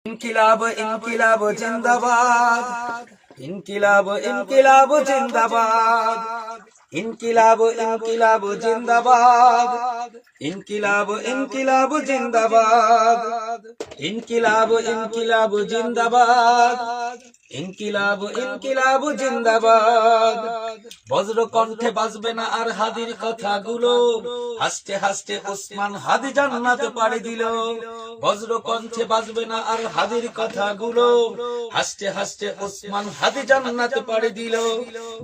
ইনকিলাব ইনকিলাব জিন্দাবাদ, ইনকিলাব ইনকিলাব জিন্দাবাদ, ইনকিলাব ইনকিলাব জিন্দাবাদ, ইনকিলাব ইনকিলাব জিন্দাবাদ, ইনকিলাব ইনকিলাব জিন্দাবাদ, ইনকিলাব ইনকিলাব জিন্দাবাদ। বজ্র কণ্ঠে বাজবে না আর হাদির কথাগুলো, হাসতে হাসতে ওসমান হাদি জান্নাতে পাড়ি দিল। বজ্র কণ্ঠে বাজবে না আর হাদির কথাগুলো, হাসতে হাসতে ওসমান হাদি জান্নাতে পাড়ি দিল।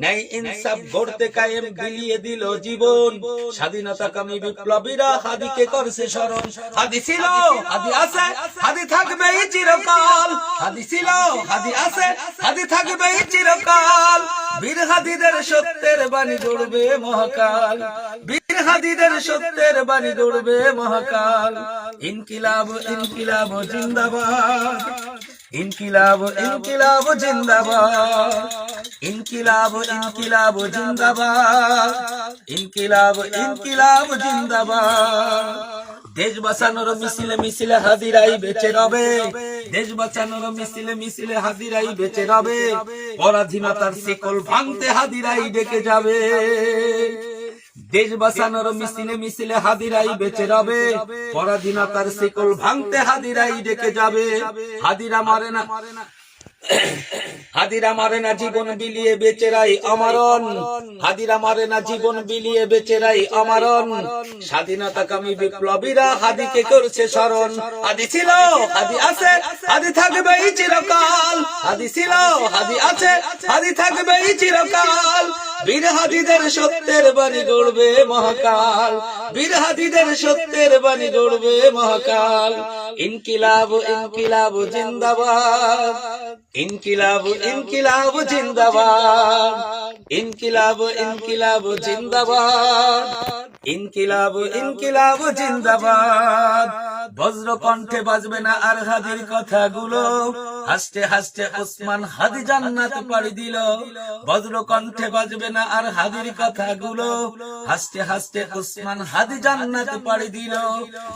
ন্যায় ইনসাফ গড়তে কায়েম বিলিয়ে দিল জীবন, স্বাধীনতাকামী বিপ্লবীরা হাদিকে করছে স্মরণ। হাদি ছিল, হাদি আছে, হাদি থাকবে চিরকাল। হাদি ছিল, হাদি আছে, হাদি থাকবে চিরকাল। বীর হাদিদের সত্যের বাণী গড়বে মহাকাল, বীর হাদিদের সত্যের বাণী গড়বে মহাকাল। ইনকিলাব ইনকিলাব জিন্দাবাদ, ইনকিলাব ইনকিলাব জিন্দাবাদ, ইনকিলাব ইনকিলাব জিন্দাবাদ, ইনকিলাব ইনকিলাব জিন্দাবাদ। দেশ বাঁচানোর মিছিলে মিছিলে হাদিরাই বেঁচে রবে, দেশ বাঁচানোর মিছিলে মিছিলে হাদিরাই বেঁচে রবে। পরাধীনতার শিকল ভাঙতে হাদিরাই ডেকে যাবে, দেশ বাঁচানোর মিছিলে মিছিলে হাদিরাই বেঁচে রবে। পরাধীনতার শিকল ভাঙতে হাদিরাই ডেকে যাবে। হাদিরা মারে না, হাদিরা মারে না জীবন বিলিয়ে বেচেরাই অমরণ, হাদিরা মারে না জীবন বিলিয়ে বেচেরাই অমরণ। স্বাধীনতাকামী বিপ্লবীরা হাদিকে করছে স্মরণ। হাদি ছিল, হাদি আছে, হাদি থাকবে চিরকাল। হাদি ছিল, হাদি আছে, হাদি থাকবে চিরকাল। বীর হাদিদের সত্যের বাণী গড়বে মহাকাল, বীর হাদিদের সত্যের বাণী গড়বে মহাকাল। ইনকিলাব ইনকিলাব জিন্দাবাদ, ইনকিলাব ইনকিলাব জিন্দাবাদ, ইনকিলাব ইনকিলাব জিন্দাবাদ, ইনকিলাব ইনকিলাব জিন্দাবাদ। বজ্র কণ্ঠে বাজবে না আর হাদির কথাগুলো, হাসতে হাসতে ওসমান হাদি জান্নাতে পাড়ি দিল। বজ্র কণ্ঠে বাজবে না আর হাদির কথাগুলো, হাসতে হাসতে ওসমান হাদি জান্নাতে পাড়ি দিল।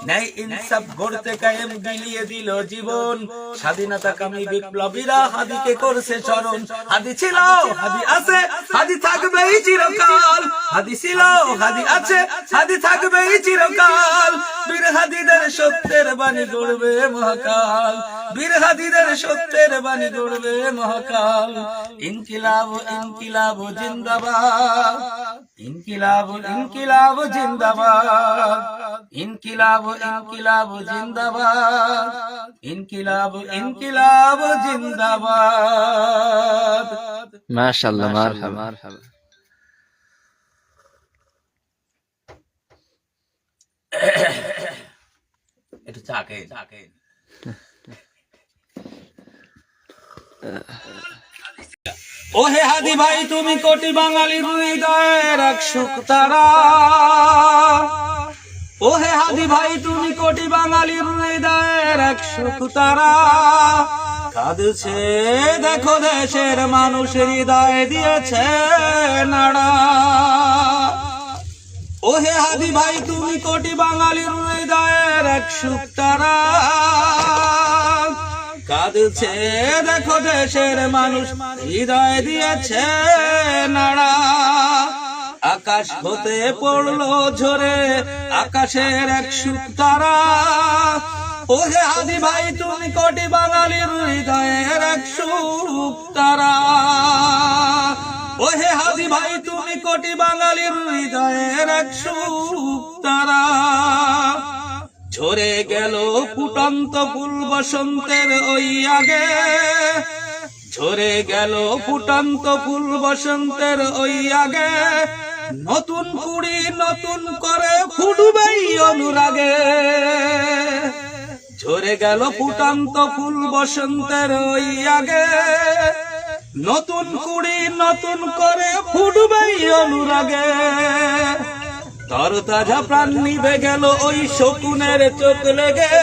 ন্যায় ইনসাফ গড়তে কায়েম বিলিয়ে দিল জীবন, স্বাধীনতাকামী বিপ্লবীরা হাদিকে করছে স্মরণ। হাদি ছিল, হাদি আছে, হাদি থাকবে চিরকাল। হাদি ছিল, হাদি আছে, হাদি থাকবে চিরকাল। বীর হাদিদের সত্যের বাণী গড়বে মহাকাল, বীর হাদিদের সত্যের বাণী গড়বে মহাকাল। ইনকিলাব ইনকিলাব জিন্দাবাদ, ইনকিলাব ইনকিলাব জিন্দাবাদ, ইনকিলাব ইনকিলাব জিন্দাবাদ, ইনকিলাব ইনকিলাব জিন্দাবাদ। মাশাআল্লাহ, মারহাবা। একটু চাকে চাকে। ওহে হাদি ভাই তুমি কোটি বাঙালির হৃদয়ের এক সুখ তারা, ওহে হাদি ভাই তুমি কোটি বাঙালির হৃদয়ের এক সুখ তারা। কাঁদছে দেখো দেশের মানুষ হৃদয় দিয়েছে নাড়া। ওহে হাদি ভাই তুমি কোটি বাঙালির হৃদয়ের এক সুখ তারা। কাঁদছে দেখো দেশের মানুষ হৃদয় দিয়েছে নাড়া। আকাশ হতে পড়লো ঝরে আকাশের এক সুখ তারা। ওহে হাদি ভাই তুমি কোটি বাঙালির হৃদয়ের এক সুখ তারা। ওহে হাদি ভাই তুমি কোটি বাঙালির হৃদয়ের এক সুখ তারা। ঝরে গেল ফুটন্ত ফুল বসন্তের ওই আগে, ঝরে গেল ফুটন্ত ফুল বসন্তের ওই আগে। নতুন কুড়ি নতুন করে ফুটবেই অনুরাগে। ঝরে গেল ফুটন্ত ফুল বসন্তের ওই আগে, নতুন কুড়ি নতুন করে ফুটবেই অনুরাগে। তরতাজা প্রাণ নিভে গেল ওই শকুনের চোখ লেগে,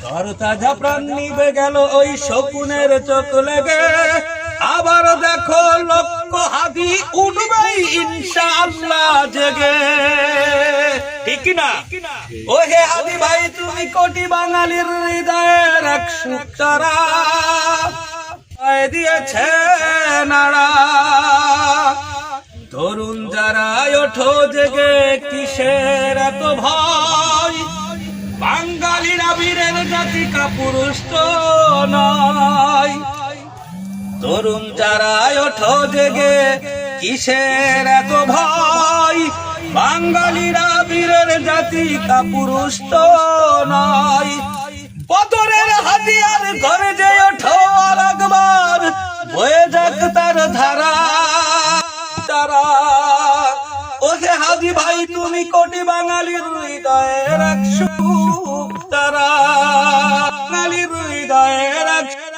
তরতাজা প্রাণ নিভে গেল ওই শকুনের চোখ লেগে। আবার দেখো লক্ষ হাদি উঠবেই ইনশাআল্লাহ জেগে, ঠিক না? ও হে হাদি ভাই, তুমি কোটি বাঙালির হৃদয়ের এক সুখ তারা দিয়েছে নাড়া। তরুণ যারা ওঠো জেগে, কিসের এত ভয়? বাঙালিরা বীরের জাতি, কাপুরুষ তো নয়। তরুণ যারা ওঠো জেগে, কিসের এত ভয়? বাঙালিরা বীরের জাতি, কাপুরুষ তো নয়। বদরের হাতিয়ার ঘরে যে ওঠো আর একবার, বয়ে যাক তার ধারা তারা। ও হে হাদি ভাই, তুমি কোটি বাঙালির হৃদয়ের এক সুখ